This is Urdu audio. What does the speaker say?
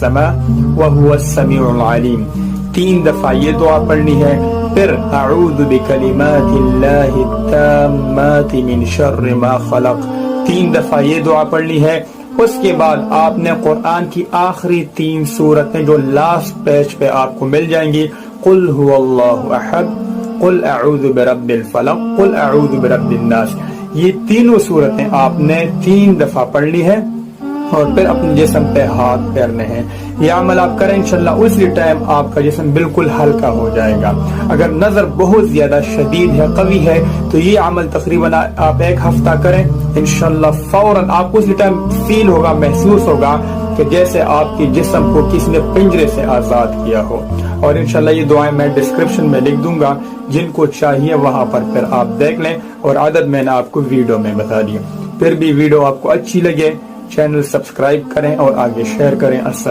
السماء وهو السميع العليم. 3 دفعہ یہ دعا پڑھنی ہے. پھر اعوذ بکلمات اللہ التامات من شر ما خلق 3 دفعہ یہ دعا پڑھنی ہے. اس کے بعد آپ نے قرآن کی آخری 3 سورتیں جو لاسٹ پیج پہ آپ کو مل جائیں گی، قل هو اللہ احد، قل اعوذ برب الفلق، قل اعوذ برب الناس، یہ تینوں سورتیں آپ نے 3 دفعہ پڑھنی ہے اور پھر اپنے جسم پہ ہاتھ پھیرنے ہیں. یہ عمل آپ کریں انشاءاللہ اسی ٹائم آپ کا جسم بالکل ہلکا ہو جائے گا. اگر نظر بہت زیادہ شدید ہے، قوی ہے، تو یہ عمل تقریباً آپ 1 ہفتہ کریں انشاءاللہ فوراً آپ کو اسی ٹائم فیل ہوگا، محسوس ہوگا کہ جیسے آپ کی جسم کو کسی نے پنجرے سے آزاد کیا ہو. اور انشاءاللہ یہ دعائیں میں ڈسکرپشن میں لکھ دوں گا، جن کو چاہیے وہاں پر پھر آپ دیکھ لیں، اور عدد میں نے آپ کو ویڈیو میں بتا دیا. پھر بھی ویڈیو آپ کو اچھی لگے چینل سبسکرائب کریں اور آگے شیئر کریں. السلام